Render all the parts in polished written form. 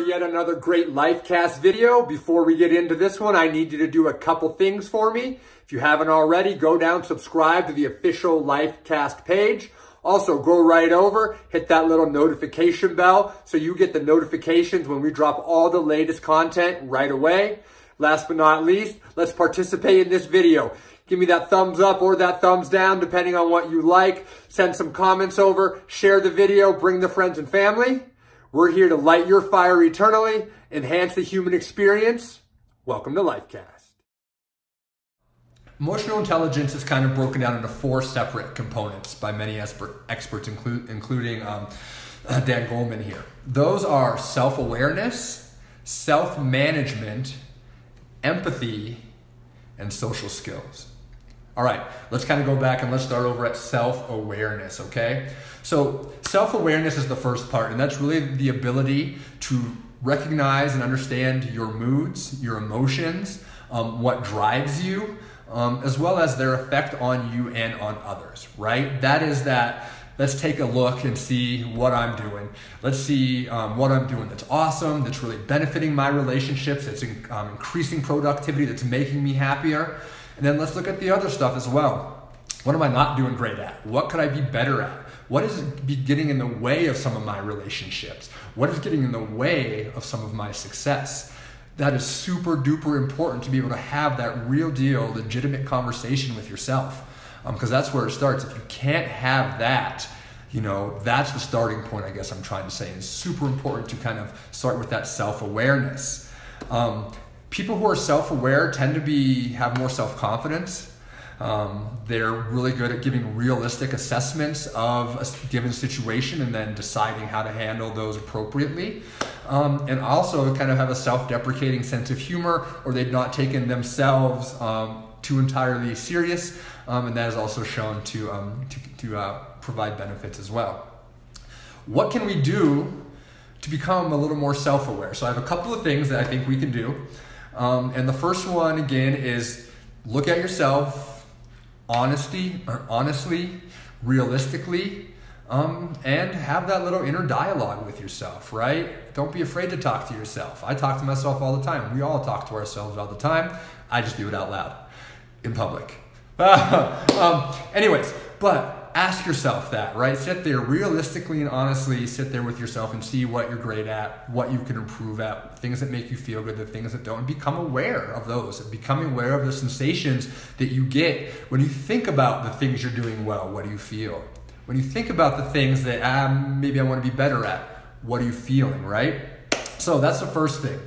to yet another great Lyfe Cast video. Before we get into this one, I need you to do a couple things for me. If you haven't already, go down, subscribe to the official Lyfe Cast page. Also, go right over, hit that little notification bell so you get the notifications when we drop all the latest content right away. Last but not least, let's participate in this video. Give me that thumbs up or that thumbs down, depending on what you like. Send some comments over, share the video, bring the friends and family. We're here to light your fire eternally, enhance the human experience. Welcome to Lyfe Cast. Emotional intelligence is kind of broken down into 4 separate components by many experts, including Dan Goleman here. Those are self-awareness, self-management, empathy, and social skills. All right, let's kind of go back and let's start over at self-awareness, okay? So self-awareness is the first part, and that's really the ability to recognize and understand your moods, your emotions, what drives you, as well as their effect on you and on others, right? That is that. Let's take a look and see what I'm doing. Let's see what I'm doing that's awesome, that's really benefiting my relationships, that's increasing productivity, that's making me happier. And then let's look at the other stuff as well. What am I not doing great at? What could I be better at? What is getting in the way of some of my relationships? What is getting in the way of some of my success? That is super duper important to be able to have that real deal, legitimate conversation with yourself. Because that's where it starts. If you can't have that, that's the starting point, I guess I'm trying to say. It's super important to kind of start with that self-awareness. People who are self-aware tend to have more self-confidence. They're really good at giving realistic assessments of a given situation and then deciding how to handle those appropriately. And also kind of have a self-deprecating sense of humor, or they've not taken themselves too entirely serious. And that is also shown to provide benefits as well. What can we do to become a little more self-aware? So I have a couple of things that I think we can do. And the first one, again, is look at yourself honestly, realistically, and have that little inner dialogue with yourself, right? Don't be afraid to talk to yourself. I talk to myself all the time. We all talk to ourselves all the time. I just do it out loud in public. Anyways, but ask yourself that, right? Sit there realistically and honestly, sit there with yourself and see what you're great at, what you can improve at, things that make you feel good, the things that don't, and become aware of those, and become aware of the sensations that you get when you think about the things you're doing well. What do you feel? When you think about the things that maybe I want to be better at, what are you feeling, right? So that's the first thing.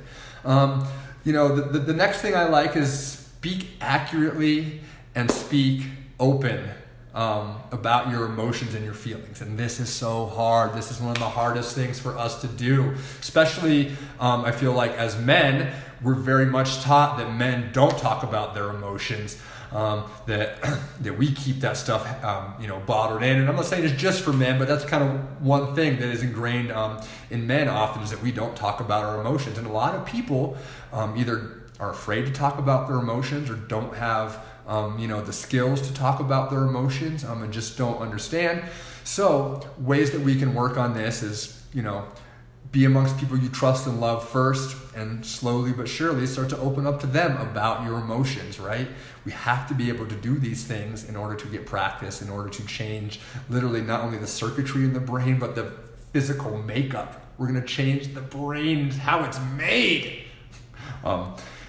The next thing I like is speak accurately and speak open about your emotions and your feelings. And this is so hard. This is one of the hardest things for us to do. Especially, I feel like as men, we're very much taught that men don't talk about their emotions, that we keep that stuff bottled in. And I'm not saying it's just for men, but that's kind of one thing that is ingrained in men often, is that we don't talk about our emotions. And a lot of people either are afraid to talk about their emotions or don't have the skills to talk about their emotions and just don't understand. So ways that we can work on this is, be amongst people you trust and love first, and slowly but surely start to open up to them about your emotions, right? We have to be able to do these things in order to get practice, in order to change literally not only the circuitry in the brain, but the physical makeup. We're going to change the brain, how it's made.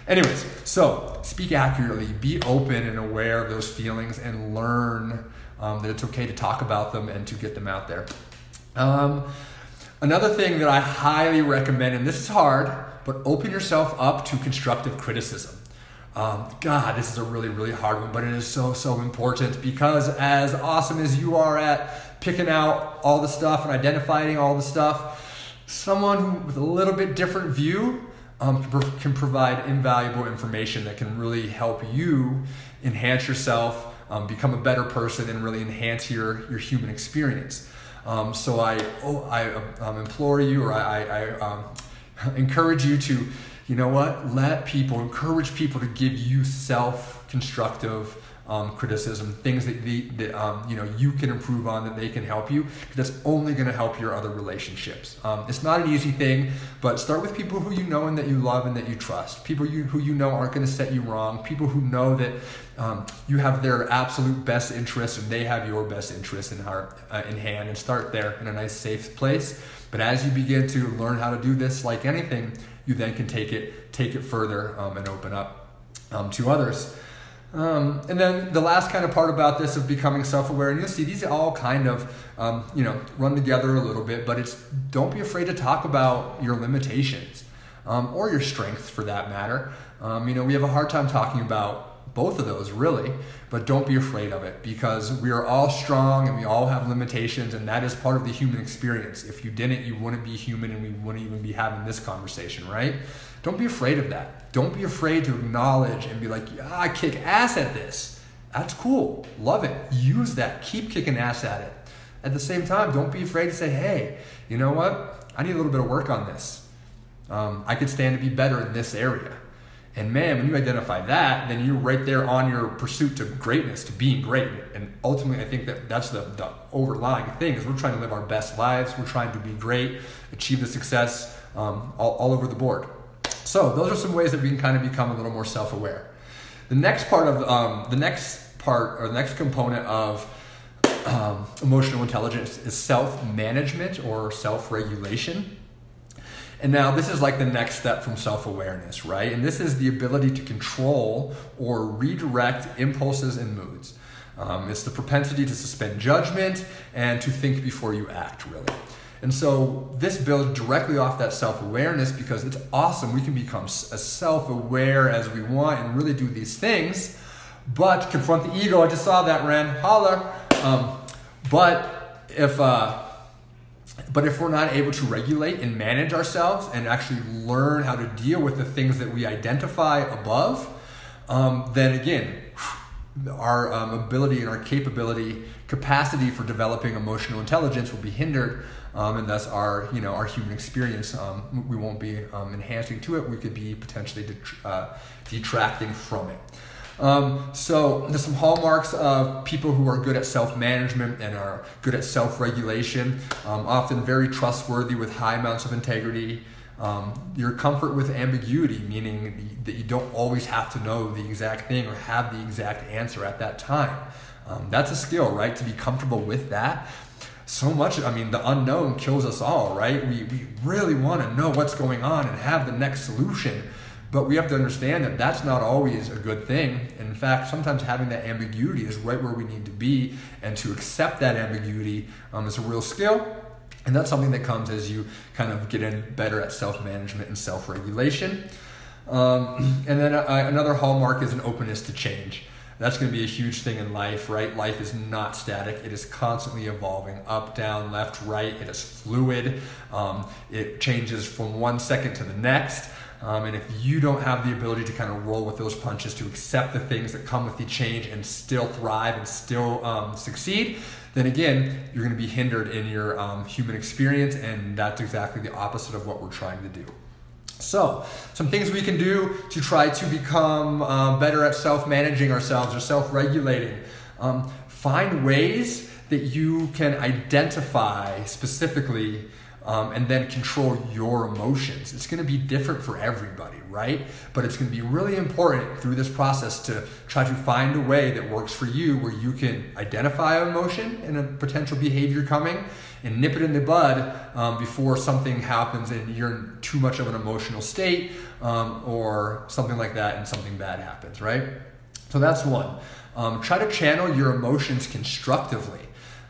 Anyways, so speak accurately, be open and aware of those feelings, and learn that it's okay to talk about them and to get them out there. Another thing that I highly recommend, and this is hard, but open yourself up to constructive criticism. God, this is a really, really hard one, but it is so, so important, because as awesome as you are at picking out all the stuff and identifying all the stuff, someone with a little bit different view can provide invaluable information that can really help you enhance yourself, become a better person, and really enhance your human experience. So I implore you, or I encourage you to, encourage people to give you self-constructive criticism, things that you can improve on, that they can help you, because that's only going to help your other relationships. It's not an easy thing, but start with people who you know and that you love and that you trust. People who you know aren't going to set you wrong. People who know that you have their absolute best interest and they have your best interest in hand, and start there in a nice safe place. But as you begin to learn how to do this, like anything, you then can take it further and open up to others. And then the last kind of part about this of becoming self-aware, and you'll see these all kind of run together a little bit, but it's don't be afraid to talk about your limitations or your strengths for that matter. We have a hard time talking about both of those really, but don't be afraid of it, because we are all strong and we all have limitations, and that is part of the human experience. If you didn't, you wouldn't be human, and we wouldn't even be having this conversation, right? Don't be afraid of that. Don't be afraid to acknowledge and be like, yeah, I kick ass at this. That's cool. Love it. Use that. Keep kicking ass at it. At the same time, don't be afraid to say, hey, you know what? I need a little bit of work on this. I could stand to be better in this area. And man, when you identify that, then you're right there on your pursuit to greatness, to being great. And ultimately, I think that's the overlying thing, is we're trying to live our best lives. We're trying to be great, achieve the success all over the board. So those are some ways that we can kind of become a little more self-aware. The next component of emotional intelligence is self-management or self-regulation. And now this is like the next step from self-awareness, right? And this is the ability to control or redirect impulses and moods. It's the propensity to suspend judgment and to think before you act, really. And so this builds directly off that self-awareness, because it's awesome. We can become as self-aware as we want and really do these things, but confront the ego. I just saw that, Ren. Holler. But if we're not able to regulate and manage ourselves and actually learn how to deal with the things that we identify above, then again, our ability and our capacity for developing emotional intelligence will be hindered, and thus our human experience, we won't be enhancing to it. We could be potentially detracting from it. So there's some hallmarks of people who are good at self-management and are good at self-regulation, often very trustworthy with high amounts of integrity. Your comfort with ambiguity, meaning that you don't always have to know the exact thing or have the exact answer at that time. That's a skill, right? To be comfortable with that. So much, the unknown kills us all, right? We really want to know what's going on and have the next solution. But we have to understand that that's not always a good thing. In fact, sometimes having that ambiguity is right where we need to be, and to accept that ambiguity is a real skill. And that's something that comes as you kind of get in better at self-management and self-regulation. And then another hallmark is an openness to change. That's going to be a huge thing in life, right? Life is not static. It is constantly evolving, up, down, left, right. It is fluid. It changes from one second to the next. And if you don't have the ability to kind of roll with those punches, to accept the things that come with the change and still thrive and still succeed, then again, you're going to be hindered in your human experience, and that's exactly the opposite of what we're trying to do. So, some things we can do to try to become better at self-managing ourselves or self-regulating. Find ways that you can identify specifically and then control your emotions. It's going to be different for everybody, right? But it's going to be really important through this process to try to find a way that works for you, where you can identify an emotion and a potential behavior coming and nip it in the bud before something happens and you're in too much of an emotional state or something like that, and something bad happens, right? So that's one. Try to channel your emotions constructively.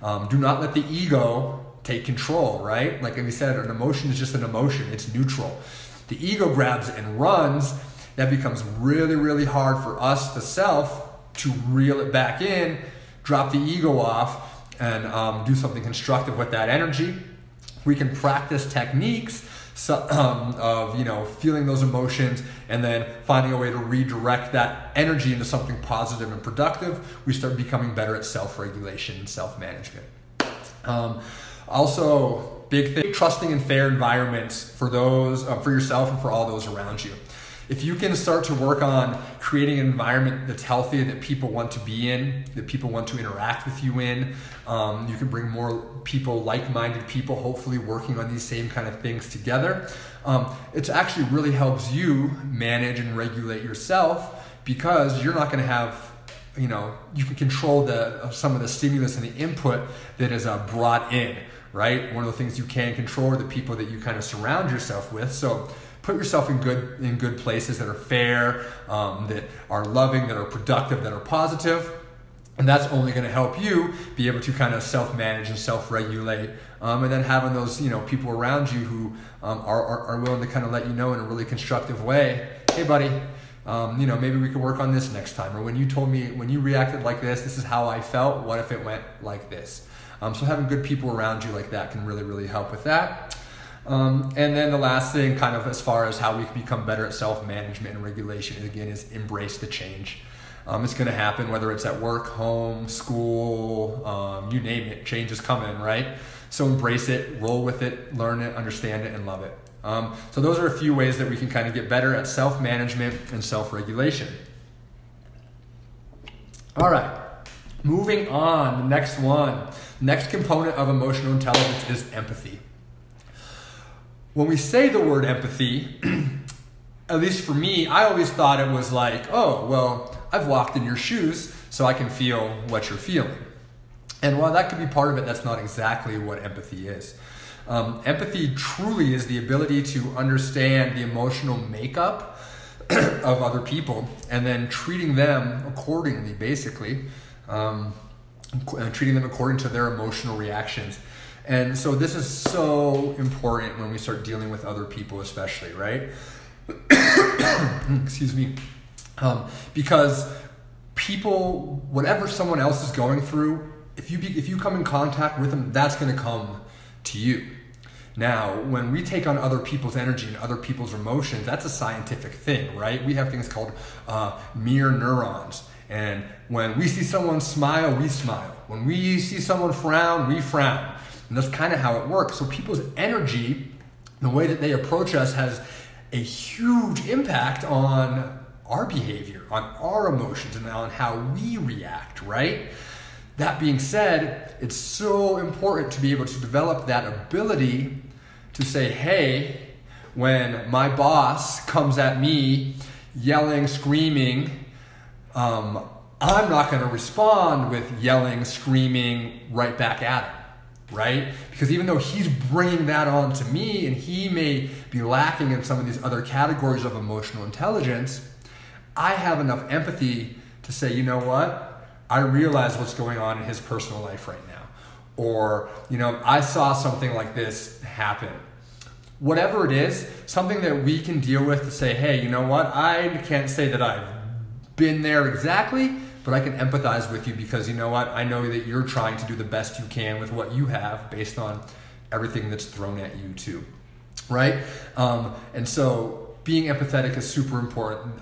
Do not let the ego take control, right? Like we said, an emotion is just an emotion. It's neutral. The ego grabs it and runs. That becomes really, really hard for us, the self, to reel it back in, drop the ego off, and do something constructive with that energy. We can practice techniques of feeling those emotions and then finding a way to redirect that energy into something positive and productive. We start becoming better at self-regulation and self-management. Also, big thing, trusting in fair environments for those, for yourself and for all those around you. If you can start to work on creating an environment that's healthy, that people want to be in, that people want to interact with you in, you can bring more people, like-minded people, hopefully working on these same kind of things together. It actually really helps you manage and regulate yourself, because you're not going to have, you can control some of the stimulus and the input that is brought in, right? One of the things you can control are the people that you kind of surround yourself with. So put yourself in good places that are fair, that are loving, that are productive, that are positive. And that's only going to help you be able to kind of self-manage and self-regulate. And then having those, people around you who are willing to kind of let you know in a really constructive way, hey buddy, maybe we could work on this next time. Or when you reacted like this is how I felt. What if it went like this? So having good people around you like that can really, really help with that. And then the last thing, kind of as far as how we can become better at self-management and regulation, again, is embrace the change. It's going to happen, whether it's at work, home, school, you name it. Change is coming, right? So embrace it, roll with it, learn it, understand it, and love it. So those are a few ways that we can kind of get better at self-management and self-regulation. All right, moving on. The next one. Next component of emotional intelligence is empathy. When we say the word empathy, at least for me, I always thought it was like, oh, well, I've walked in your shoes, so I can feel what you're feeling. And while that could be part of it, that's not exactly what empathy is. Empathy truly is the ability to understand the emotional makeup of other people and then treating them accordingly, basically, treating them according to their emotional reactions. And so this is so important when we start dealing with other people, especially, right? Excuse me. Because people, whatever someone else is going through, if you come in contact with them, that's going to come to you. Now, when we take on other people's energy and other people's emotions, that's a scientific thing, right? We have things called mirror neurons. And when we see someone smile, we smile. When we see someone frown, we frown. And that's kind of how it works. So people's energy, the way that they approach us, has a huge impact on our behavior, on our emotions, and on how we react, right? That being said, it's so important to be able to develop that ability to say, hey, when my boss comes at me yelling, screaming, I'm not going to respond with yelling, screaming right back at him, right? Because even though he's bringing that on to me and he may be lacking in some of these other categories of emotional intelligence, I have enough empathy to say, you know what? I realize what's going on in his personal life right now. Or, I saw something like this happen. Whatever it is, something that we can deal with to say, hey, you know what? I can't say that I've been there exactly, but I can empathize with you because you know what? I know that you're trying to do the best you can with what you have based on everything that's thrown at you too, right? And so being empathetic is super important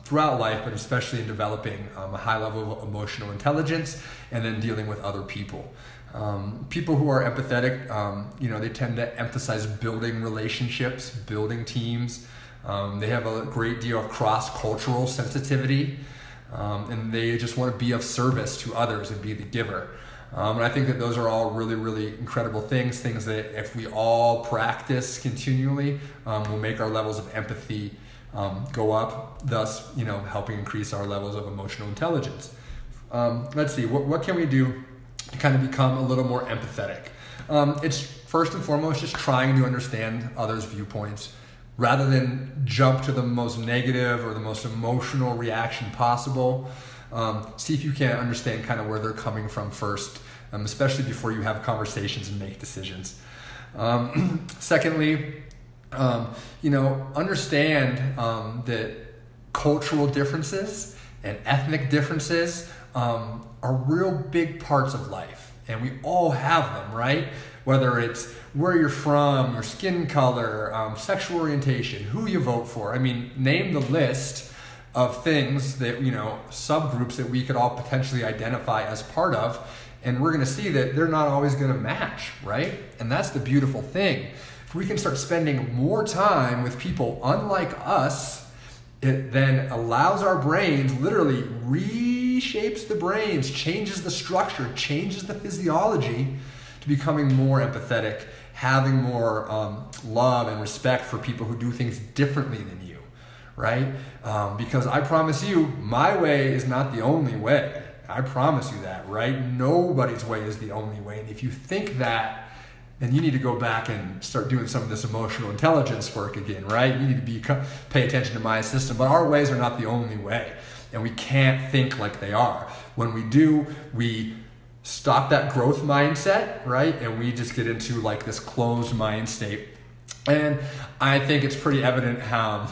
throughout life, but especially in developing a high level of emotional intelligence and then dealing with other people. People who are empathetic, they tend to emphasize building relationships, building teams. They have a great deal of cross-cultural sensitivity, and they just want to be of service to others and be the giver. And I think that those are all really, really incredible things that if we all practice continually, will make our levels of empathy go up, thus, helping increase our levels of emotional intelligence. Let's see, what can we do to kind of become a little more empathetic? It's first and foremost just trying to understand others' viewpoints rather than jump to the most negative or the most emotional reaction possible. See if you can understand kind of where they're coming from first, especially before you have conversations and make decisions. Secondly, understand that cultural differences and ethnic differences are real big parts of life, and we all have them, right? Whether it's where you're from, your skin color, sexual orientation, who you vote for. I mean, name the list of things that, subgroups that we could all potentially identify as part of, and we're going to see that they're not always going to match, right? And that's the beautiful thing. If we can start spending more time with people unlike us it then allows our brains, literally reshapes the brains, changes the structure, changes the physiology to becoming more empathetic, having more love and respect for people who do things differently than you, right? Because I promise you, my way is not the only way. I promise you that, right? Nobody's way is the only way. And if you think that, then you need to go back and start doing some of this emotional intelligence work again, right? You need to pay attention to my system. But our ways are not the only way. And we can't think like they are. When we do, we stop that growth mindset, right? And we just get into like this closed mind state. And I think it's pretty evident how,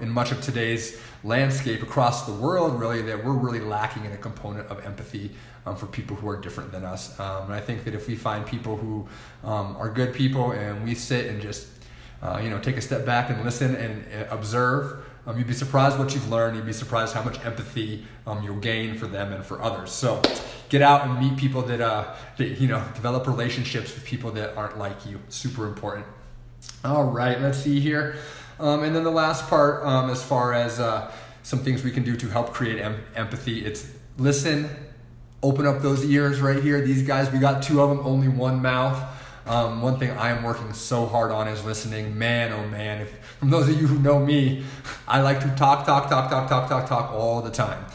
in much of today's landscape across the world, really, that we're really lacking in a component of empathy for people who are different than us. And I think that if we find people who are good people and we sit and just, take a step back and listen and observe, you'd be surprised what you've learned. You'd be surprised how much empathy you'll gain for them and for others. So get out and meet people that develop relationships with people that aren't like you. Super important. All right, let's see here. And then the last part, as far as some things we can do to help create empathy, it's listen, open up those ears right here. These guys, we got 2 of them, only 1 mouth. One thing I am working so hard on is listening. Man, oh man, from those of you who know me, I like to talk all the time.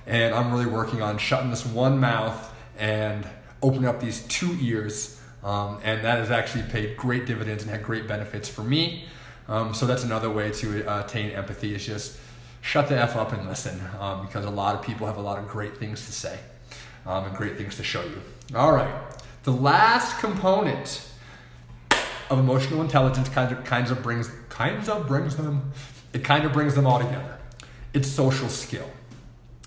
And I'm really working on shutting this 1 mouth and opening up these 2 ears. And that has actually paid great dividends and had great benefits for me. So that's another way to attain empathy, is just shut the F up and listen, because a lot of people have a lot of great things to say and great things to show you. All right. The last component of emotional intelligence kind of brings them all together. It's social skill.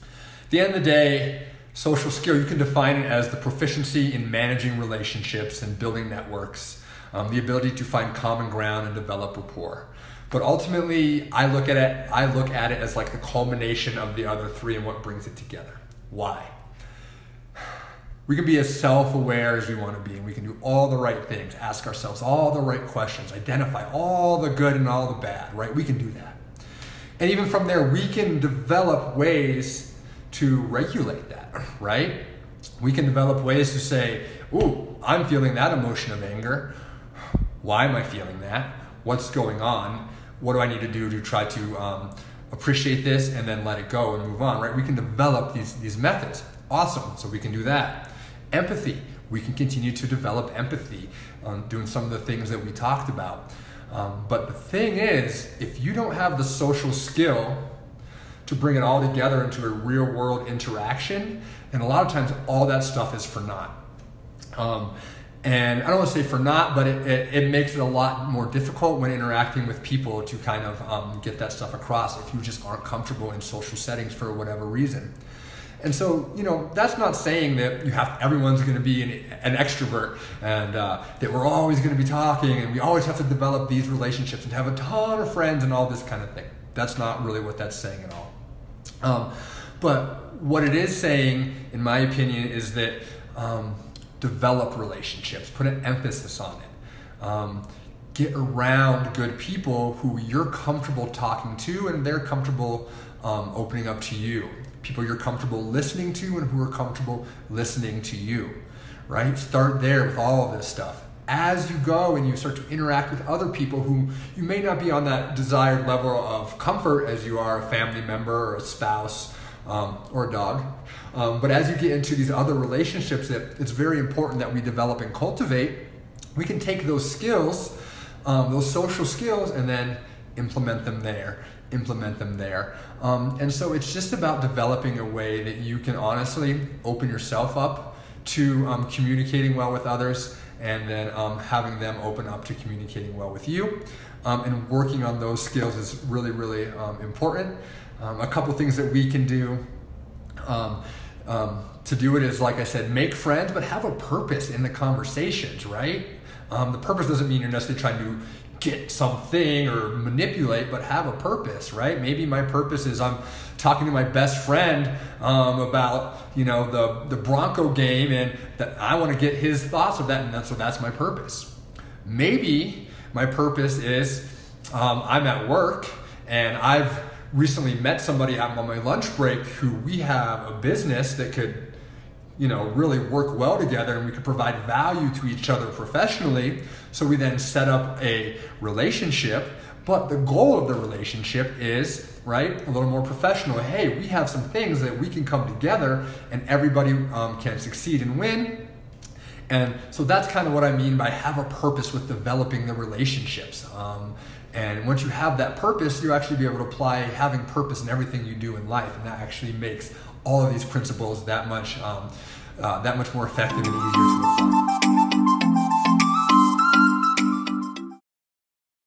At the end of the day, social skill, you can define it as the proficiency in managing relationships and building networks, the ability to find common ground and develop rapport. But ultimately, I look at it as like the culmination of the other 3 and what brings it together. Why? We can be as self-aware as we want to be, and we can do all the right things, ask ourselves all the right questions, identify all the good and all the bad, right? We can do that. And even from there, we can develop ways to regulate that, right? We can develop ways to say, ooh, I'm feeling that emotion of anger. Why am I feeling that? What's going on? What do I need to do to try to appreciate this and then let it go and move on, right? We can develop these methods. Awesome, so we can do that. Empathy, we can continue to develop empathy on doing some of the things that we talked about. But the thing is, if you don't have the social skill to bring it all together into a real world interaction, and a lot of times all that stuff is for naught. And I don't want to say for naught, but it makes it a lot more difficult when interacting with people to kind of get that stuff across if you just aren't comfortable in social settings for whatever reason. And so, that's not saying that everyone's going to be an extrovert and that we're always going to be talking and we always have to develop these relationships and have a ton of friends and all this kind of thing. That's not really what that's saying at all. But what it is saying, in my opinion, is that develop relationships, put an emphasis on it. Get around good people who you're comfortable talking to and they're comfortable opening up to you. People you're comfortable listening to and who are comfortable listening to you, right? Start there with all of this stuff. As you go and you start to interact with other people who you may not be on that desired level of comfort as you are a family member or a spouse or a dog. But as you get into these other relationships that it's very important that we develop and cultivate, we can take those skills, those social skills, and then implement them there. And so it's just about developing a way that you can honestly open yourself up to communicating well with others, and then having them open up to communicating well with you. And working on those skills is really, really important. A couple things that we can do to do it is, like I said, make friends, but have a purpose in the conversations, right? The purpose doesn't mean you're necessarily trying to get something or manipulate, but have a purpose, right? Maybe my purpose is I'm talking to my best friend about the Bronco game, and that I want to get his thoughts of that, and that's my purpose. Maybe my purpose is I'm at work And I've recently met somebody on my lunch break who we have a business that could, really work well together, and we could provide value to each other professionally. So we then set up a relationship, but the goal of the relationship is, right, a little more professional. Hey, we have some things that we can come together and everybody can succeed and win. And so that's kind of what I mean by have a purpose with developing the relationships. And once you have that purpose, you actually be able to apply having purpose in everything you do in life, and that actually makes all of these principles that much more effective and easier to apply.